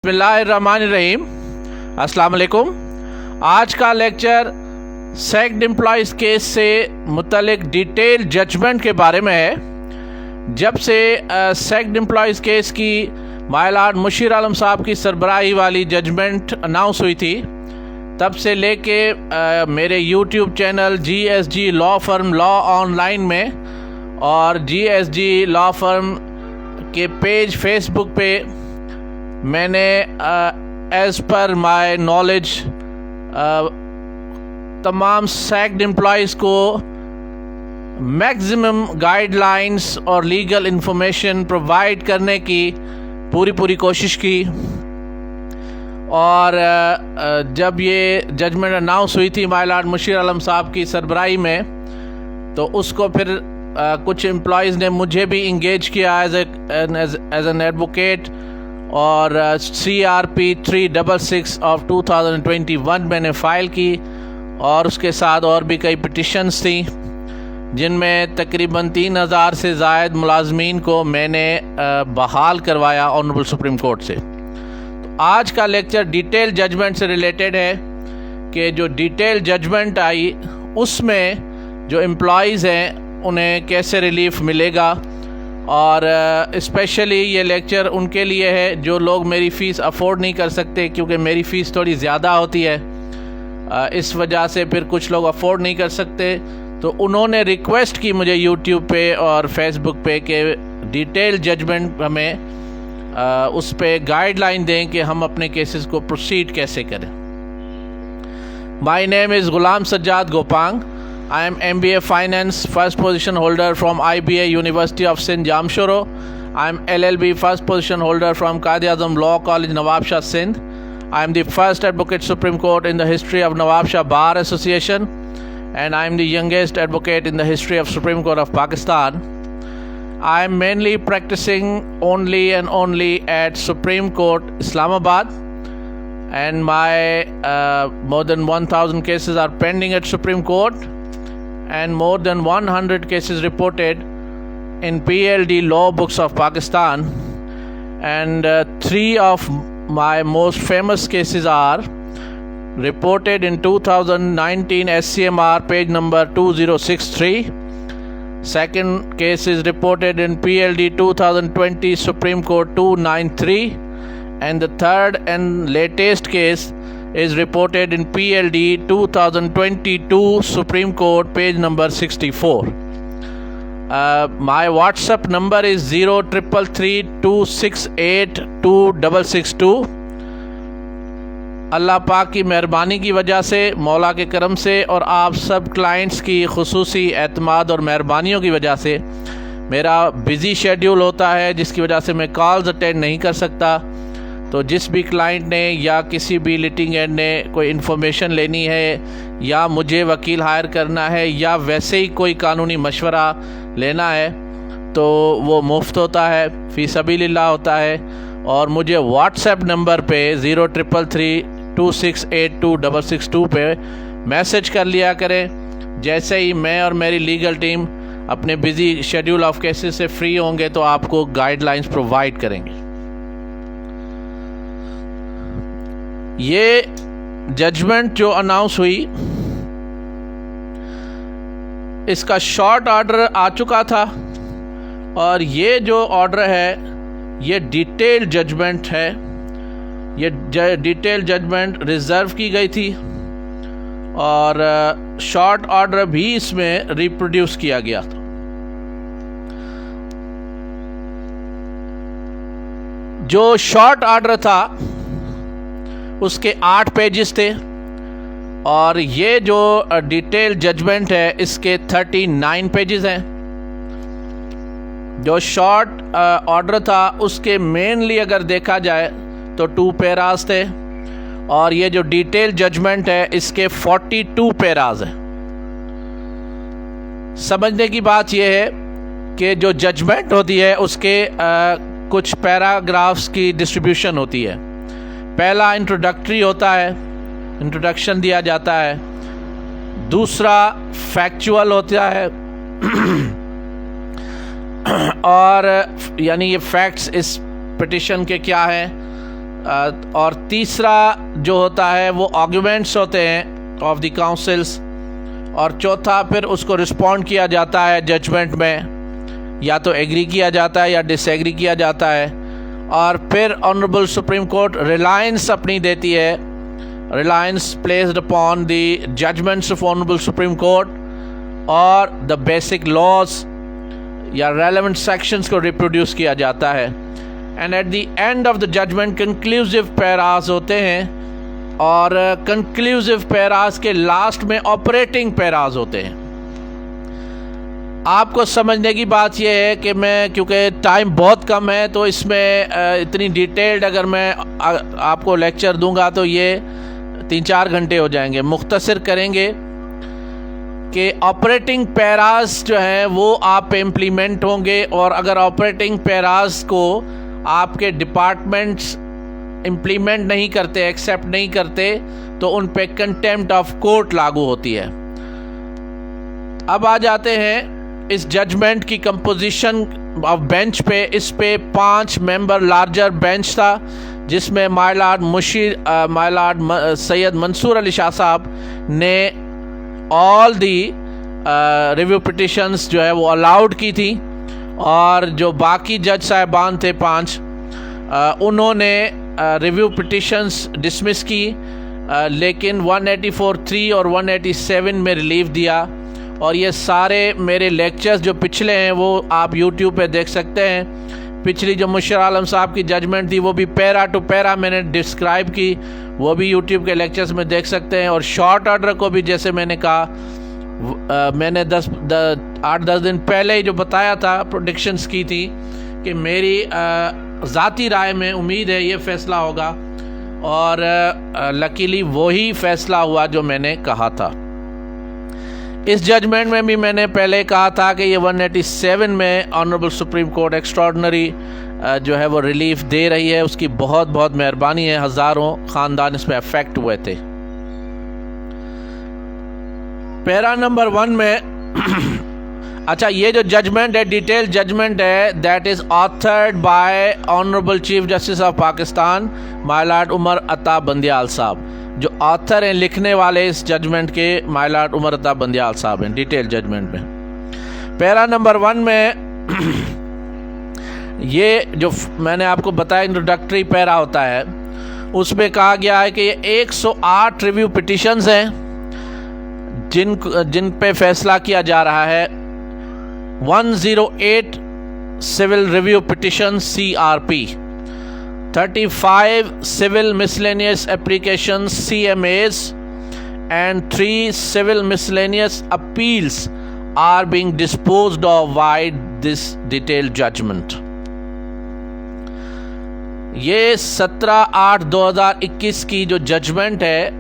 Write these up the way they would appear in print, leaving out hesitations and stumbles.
बिस्मिल्लाहिर्रहमानिर्रहीम। अस्सलाम वालेकुम। आज का लेक्चर सैक्ड एम्प्लॉइज़ केस से मुतल्लिक डिटेल जजमेंट के बारे में है। जब से सैक्ड एम्प्लॉइज़ केस की मायलान मुशीर आलम साहब की सरबराही वाली जजमेंट अनाउंस हुई थी, तब से लेके मेरे YouTube channel GSG law firm law online में और GSG लॉ फर्म के पेज फेसबुक पे मैंने एज़ पर माय नॉलेज तमाम सैक्ड एम्प्लॉइज़ को मैक्सिमम गाइडलाइंस और लीगल इंफॉर्मेशन प्रोवाइड करने की पूरी कोशिश की। और जब ये जजमेंट अनाउंस हुई थी मायलान मुशीर आलम साहब की सरबराही में, तो उसको फिर कुछ एम्प्लॉइज़ ने मुझे भी इंगेज किया एज एन एडवोकेट, और CRP 366 ऑफ 2021 मैंने फ़ाइल की, और उसके साथ और भी कई पिटिशन्स थी जिनमें तकरीबन 3000 से ज़ायद मुलाजमीन को मैंने बहाल करवाया ऑनरेबल सुप्रीम कोर्ट से। तो आज का लेक्चर डिटेल जजमेंट से रिलेटेड है कि जो डिटेल जजमेंट आई उसमें जो एम्प्लॉइज़ हैं उन्हें कैसे रिलीफ मिलेगा, और स्पेशली ये लेक्चर उनके लिए है जो लोग मेरी फ़ीस अफोर्ड नहीं कर सकते, क्योंकि मेरी फ़ीस थोड़ी ज़्यादा होती है। इस वजह से फिर कुछ लोग अफोर्ड नहीं कर सकते, तो उन्होंने रिक्वेस्ट की मुझे यूट्यूब पे और फेसबुक पे कि डिटेल जजमेंट हमें उस पे गाइडलाइन दें कि हम अपने केसेस को प्रोसीड कैसे करें। My name is Ghulam Sajjad Gopang. I am MBA Finance first position holder from IBA University of Sindh Jamshoro. I am LLB first position holder from Quaid-e-Azam Law College Nawab Shah Sindh. I am the first advocate Supreme Court in the history of Nawab Shah Bar Association, and I am the youngest advocate in the history of Supreme Court of Pakistan. I am mainly practicing only and only at Supreme Court Islamabad, and my more than 1000 cases are pending at Supreme Court, and more than 100 cases reported in PLD law books of Pakistan, and 3 of my most famous cases are reported in 2019 SCMR page number 2063. Second case is reported in PLD 2020 Supreme Court 293, and the third and latest case is reported in PLD 2022 Supreme Court page number 64. My WhatsApp number is 033326826662. अल्लाह पाक की मेहरबानी की वजह से, मौला के करम से और आप सब क्लाइंट्स की खुसूसी एतमाद और मेहरबानियों की वजह से मेरा बिज़ी शेड्यूल होता है, जिसकी वजह से मैं कॉल्स अटेंड नहीं कर सकता। तो जिस भी क्लाइंट ने या किसी भी लिटिगेंट ने कोई इन्फॉर्मेशन लेनी है, या मुझे वकील हायर करना है, या वैसे ही कोई कानूनी मशवरा लेना है, तो वो मुफ्त होता है, फ़ी सबीलिल्लाह होता है। और मुझे व्हाट्सएप नंबर पे 033326826662 पे मैसेज कर लिया करें। जैसे ही मैं और मेरी लीगल टीम अपने बिज़ी शेड्यूल ऑफ केसेस से फ्री होंगे तो आपको गाइडलाइंस प्रोवाइड करेंगे। ये जजमेंट जो अनाउंस हुई, इसका शॉर्ट ऑर्डर आ चुका था, और ये जो ऑर्डर है ये डिटेल जजमेंट है। ये डिटेल जजमेंट रिज़र्व की गई थी, और शॉर्ट ऑर्डर भी इसमें रिप्रोड्यूस किया गया था। जो शॉर्ट ऑर्डर था उसके 8 पेजेस थे, और ये जो डिटेल जजमेंट है इसके 39 पेजेस हैं। जो शॉर्ट ऑर्डर था उसके मेनली अगर देखा जाए तो 2 पैराज थे, और ये जो डिटेल जजमेंट है इसके 42 पैराज हैं। समझने की बात यह है कि जो जजमेंट होती है उसके कुछ पैराग्राफ्स की डिस्ट्रीब्यूशन होती है। पहला इंट्रोडक्टरी होता है, इंट्रोडक्शन दिया जाता है। दूसरा फैक्चुअल होता है और यानी ये फैक्ट्स इस पिटिशन के क्या हैं, اور تیسرا جو ہوتا ہے وہ آرگومنٹس ہوتے ہیں آف دی کاؤنسلس، اور چوتھا پھر اس کو رسپونڈ کیا جاتا ہے ججمنٹ میں، یا تو ایگری کیا جاتا ہے یا ڈس ایگری کیا جاتا ہے، اور پھر آنریبل سپریم کورٹ ریلائنس اپنی دیتی ہے، Reliance placed upon the judgments of honourable supreme court اور دا بیسک لاز یا ریلیونٹ سیکشنز کو ریپروڈیوس کیا جاتا ہے، and at the end of the judgment conclusive paras ہوتے ہیں، اور کنکلوسیو پیراز کے لاسٹ میں آپریٹنگ پیراز ہوتے ہیں۔ آپ کو سمجھنے کی بات یہ ہے کہ میں کیونکہ ٹائم بہت کم ہے تو اس میں اتنی ڈیٹیلڈ اگر میں آپ کو لیکچر دوں گا تو یہ 3-4 گھنٹے ہو جائیں گے۔ مختصر کریں گے کہ آپریٹنگ پیراز جو ہیں وہ آپ پہ امپلیمنٹ ہوں گے، اور اگر آپریٹنگ پیراز کو آپ کے ڈپارٹمنٹس امپلیمنٹ نہیں کرتے، ایکسیپٹ نہیں کرتے، تو ان پہ کنٹیمپٹ آف کورٹ لاگو ہوتی ہے۔ اب آ جاتے ہیں اس ججمنٹ کی کمپوزیشن آف بینچ پہ۔ اس پہ 5 ممبر لارجر بینچ تھا، جس میں مائی لارڈ سید منصور علی شاہ صاحب نے آل دی ریویو پٹیشنز جو ہے وہ الاؤڈ کی تھی، اور جو باقی جج صاحبان تھے 5 انہوں نے ریویو پٹیشنز ڈسمس کی، لیکن 184(3) اور 187 میں ریلیف دیا۔ اور یہ سارے میرے لیکچرز جو پچھلے ہیں وہ آپ یوٹیوب پہ دیکھ سکتے ہیں۔ پچھلی جو مشیر عالم صاحب کی ججمنٹ تھی وہ بھی پیرا ٹو پیرا میں نے ڈسکرائب کی، وہ بھی یوٹیوب کے لیکچرز میں دیکھ سکتے ہیں۔ اور شارٹ آرڈر کو بھی جیسے میں نے کہا، میں نے 8-10 دن پہلے ہی جو بتایا تھا، پروڈکشنز کی تھی کہ میری ذاتی رائے میں امید ہے یہ فیصلہ ہوگا، اور لکیلی وہی فیصلہ ہوا جو میں نے کہا تھا۔ اس ججمنٹ میں بھی میں نے پہلے کہا تھا کہ یہ 187 میں آنریبل سپریم کورٹ ایکسٹراڈنری جو ہے وہ ریلیف دے رہی ہے، اس کی بہت بہت مہربانی ہے، ہزاروں خاندان اس میں افیکٹ ہوئے تھے۔ پیرا نمبر 1 میں اچھا، یہ جو ججمنٹ ہے، ڈیٹیل ججمنٹ ہے، that is authored by honourable chief justice of Pakistan my lord Umar Ata Bandial صاحب۔ جو آتھر ہیں، لکھنے والے اس ججمنٹ کے، مائی لارڈ عمر عطا بندیال صاحب ہیں ڈیٹیل ججمنٹ میں۔ پیرا نمبر 1 میں یہ جو میں نے آپ کو بتایا انٹروڈکٹری پیرا ہوتا ہے، اس میں کہا گیا ہے کہ یہ 108 ریویو پٹیشنز ہیں جن پہ فیصلہ کیا جا رہا ہے۔ 108 civil review petitions CRP, 35 civil miscellaneous applications CMAs, and 3 civil miscellaneous appeals are being disposed of by this detailed judgment. یہ 17/8/2021 کی جو ججمنٹ ہے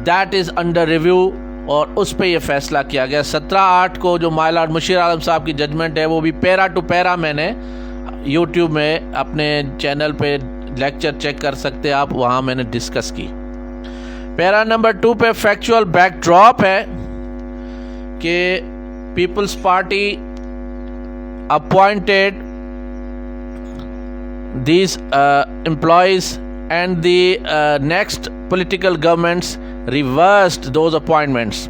دیٹ از انڈر ریویو، اور اس پہ یہ فیصلہ کیا گیا۔ 17/8 کو جو مائی لارڈ مشیر عالم صاحب کی ججمنٹ ہے وہ بھی پیرا ٹو پیرا میں نے یوٹیوب میں اپنے چینل پہ لیکچر چیک کر سکتے آپ، وہاں میں نے ڈسکس کی۔ پیرا نمبر 2 پہ فیکچوئل بیک ڈراپ ہے کہ Peoples Party appointed these employees and the next political governments reversed those appointments.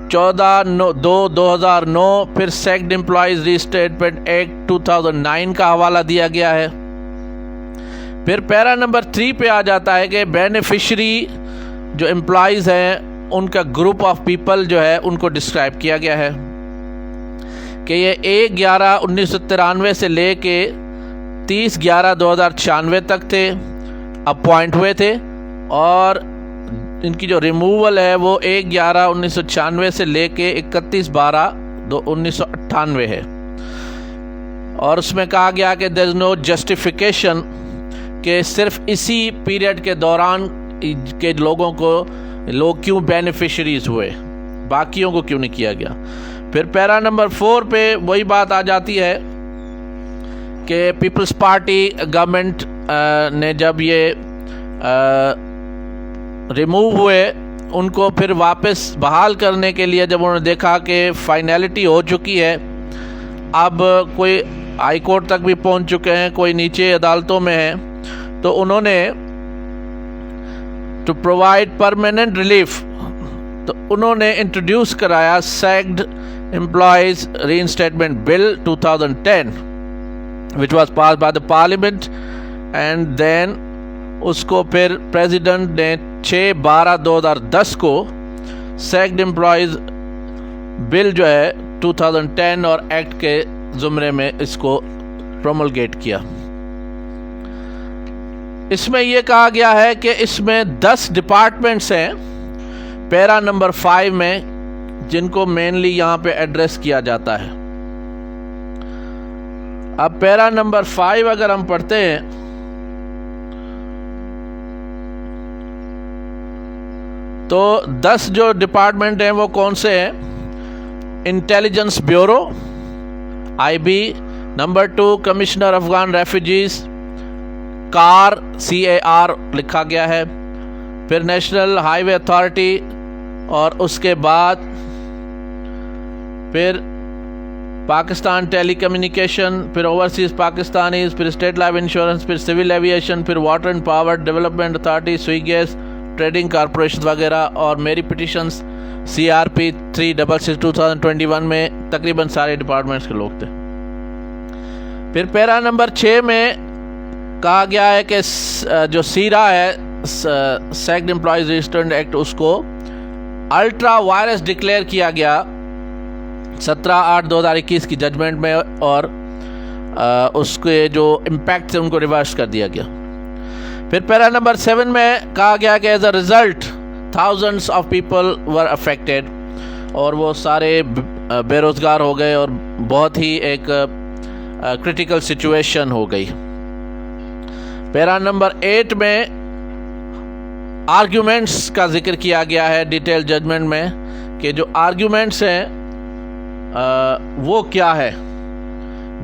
14/2/2009 پھر Sacked Employees Reinstatement Act 2009 کا حوالہ دیا گیا ہے۔ پھر پیرا نمبر 3 پہ آ جاتا ہے کہ بینیفیشری جو امپلائیز ہیں ان کا گروپ آف پیپل جو ہے ان کو ڈسکرائب کیا گیا ہے کہ یہ 1/11/1993 سے لے کے 30/11/2096 تک تھے، اپوائنٹ ہوئے تھے، اور ان کی جو ریموول ہے وہ 1/11/1996 سے لے کے 31/12/1998 ہے۔ اور اس میں کہا گیا کہ there is no justification کہ صرف اسی پیریڈ کے دوران کے لوگ کیوں بینیفیشریز ہوئے، باقیوں کو کیوں نہیں کیا گیا۔ پھر پیرا نمبر 4 پہ وہی بات آ جاتی ہے کہ پیپلز پارٹی گورنمنٹ نے جب یہ ریموو ہوئے ان کو پھر واپس بحال کرنے کے لیے، جب انہوں نے دیکھا کہ فائنلٹی ہو چکی ہے، اب کوئی ہائی کورٹ تک بھی پہنچ چکے ہیں، کوئی نیچے عدالتوں میں ہیں، تو انہوں نے टू प्रोवाइड परमानेंट रिलीफ, तो उन्होंने इंट्रोड्यूस कराया sacked employees reinstatement bill 2010 which was pass by the parliament, and then उसको फिर प्रेसिडेंट ने 6/12/2010 को सैग्ड एम्प्लॉयज बिल जो है 2010 और एक्ट के ज़ुमरे में इसको प्रोमलगेट किया। इसमें यह कहा गया है कि इसमें 10 डिपार्टमेंट्स हैं पैरा नंबर 5 में, जिनको मेनली यहां पे एड्रेस किया जाता है। अब पैरा नंबर 5 अगर हम पढ़ते हैं तो 10 जो डिपार्टमेंट हैं वो कौन से हैं? Intelligence bureau IB, number 2 commissioner Afghan refugees, CAR लिखा गया है, फिर नेशनल हाईवे अथॉरिटी, और उसके बाद फिर पाकिस्तान टेली कम्युनिकेशन, फिर ओवरसीज पाकिस्तानीज, फिर स्टेट लाइफ इंश्योरेंस, फिर सिविल एविएशन, फिर water and power development authority, स्वी गैस ट्रेडिंग कॉरपोरेशन वगैरह। और मेरी पिटिशंस CRP 366/2021 में तकरीबन सारे डिपार्टमेंट्स के लोग थे। फिर पैरा नंबर 6 में कहा गया है कि जो सीरा है सैग्ड एम्प्लॉयज रजिस्टर्ड एक्ट, उसको अल्ट्रा वायरस डिक्लेयर किया गया 17/8/2021 की जजमेंट में, और उसके जो इम्पैक्ट थे उनको रिवर्स कर दिया गया। फिर पैरा नंबर 7 में कहा गया कि as a result thousands of people were affected, और वो सारे बेरोजगार हो गए और बहुत ही एक क्रिटिकल सिचुएशन हो गई। पैरा नंबर 8 में आर्ग्यूमेंट्स का जिक्र किया गया है डिटेल जजमेंट में, कि जो आर्ग्यूमेंट्स हैं वो क्या है।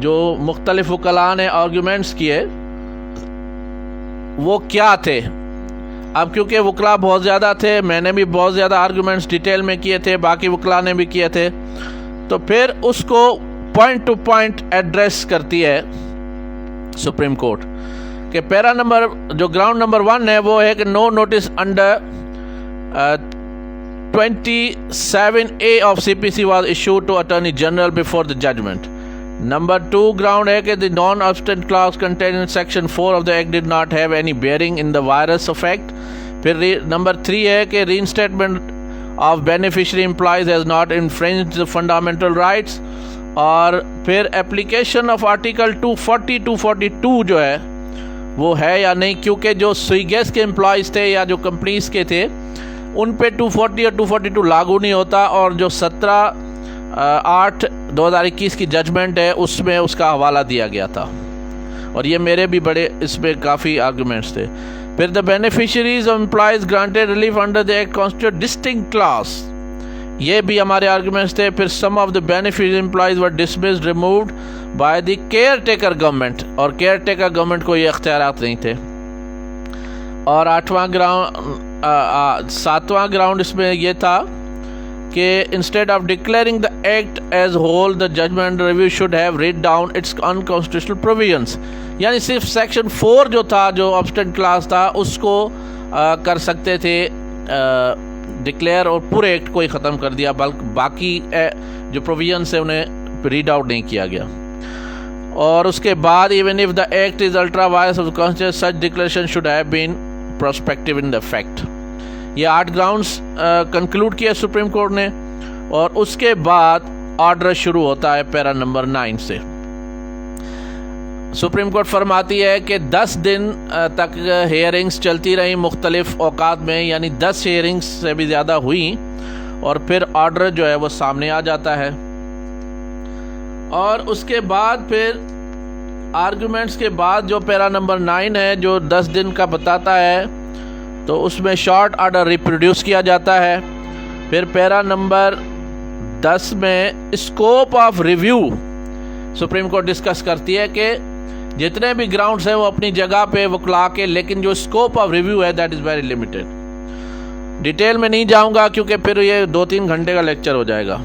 जो मुख्तलिफ वकला ने आर्ग्यूमेंट्स किए वो क्या थे। अब क्योंकि वकला बहुत ज़्यादा थे, मैंने भी बहुत ज़्यादा आर्गूमेंट्स डिटेल में किए थे, बाकी वकला ने भी किए थे, तो फिर उसको पॉइंट टू पॉइंट एड्रेस करती है सुप्रीम कोर्ट कि पैरा नंबर जो ग्राउंड नंबर 1 है वो है कि no notice under 27A of CPC was issued to attorney general before the judgment. Number 2 ground है कि the non obstante clause contained in section 4 of the act did not have any bearing in the virus effect. फिर number 3 है कि reinstatement of beneficiary employees has not infringed the fundamental rights. और फिर application of article 240-242 जो है वो है या नहीं, क्योंकि जो स्वीगेस के एम्प्लॉयज़ थे या जो कंपनीज के थे उन पे 240 और 242 लागू नहीं होता, और जो 17/8/2021 की जजमेंट है उसमें उसका हवाला दिया गया था। और ये मेरे भी बड़े इसमें काफ़ी आर्गूमेंट्स थे। फिर the beneficiaries of employees granted relief under the act constitute distinct class, ये भी हमारे आर्गूमेंट्स थे। फिर some of the beneficiary employees were dismissed removed by the caretaker government, और केयर टेकर गवर्नमेंट को ये इख्तियारात नहीं थे। और 7वां ग्राउंड इसमें यह था कि instead of declaring the act as whole the judgement review should have read down its unconstitutional provisions, यानी सिर्फ सेक्शन 4 जो था, जो ऑब्स्टेंट क्लास था, उसको कर सकते थे डिक्लेयर, और पूरे एक्ट को ही ख़त्म कर दिया, बल्कि बाकी जो प्रोविजंस है उन्हें रीड आउट नहीं किया गया। और उसके बाद even if the act is ultra vires of constitution such declaration should have been prospective in the effect. ये 8 ग्राउंड्स कंक्लूड किया सुप्रीम कोर्ट ने, और उसके बाद ऑर्डर शुरू होता है पैरा नंबर 9 से। सुप्रीम कोर्ट फरमाती है कि 10 दिन तक हेयरिंग्स चलती रही मुख्तलिफ औकात में, यानी 10 हेयरिंग्स से भी ज़्यादा हुई, और फिर ऑर्डर जो है वो सामने आ जाता है। और उसके बाद फिर आर्गूमेंट्स के बाद जो पैरा नंबर 9 है जो 10 दिन का बताता है, तो उसमें शॉर्ट ऑर्डर रिप्रोड्यूस किया जाता है। फिर पैरा नंबर 10 में scope of review supreme court discuss करती है कि जितने भी ग्राउंड्स हैं वो अपनी जगह पे वकला के, लेकिन जो स्कोप ऑफ रिव्यू है that is very limited. Detail में नहीं जाऊंगा क्योंकि फिर ये 2-3 घंटे का लेक्चर हो जाएगा।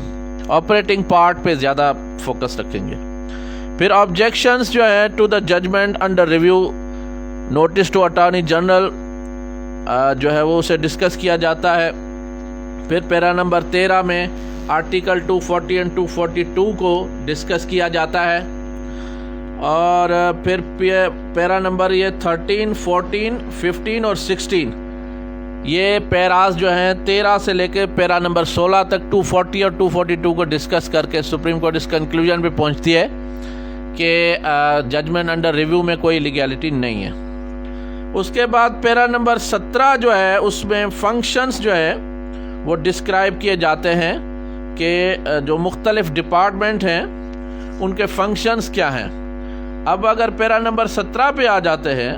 ऑपरेटिंग पार्ट पे ज़्यादा फोकस रखेंगे। फिर ऑब्जेक्शंस जो है to the judgement under review, notice to attorney general, जो है वो उसे डिस्कस किया जाता है। फिर पैरा नंबर 13 में आर्टिकल 240 एंड 242 को डिस्कस किया जाता है। और फिर पैरा नंबर ये 13, 14, 15 और 16 ये पैराज जो हैं 13 से लेकर पैरा नंबर 16 तक 240 और 242 को डिस्कस करके सुप्रीम कोर्ट इस कंक्लूजन पे पहुंचती है कि जजमेंट अंडर रिव्यू में कोई लीगैलिटी नहीं है। उसके बाद पैरा नंबर 17 जो है उसमें फंक्शंस जो है वो डिस्क्राइब किए जाते हैं कि जो मुख्तलिफ डिपार्टमेंट हैं उनके फंक्शंस क्या हैं। अब अगर पैरा नंबर 17 पे आ जाते हैं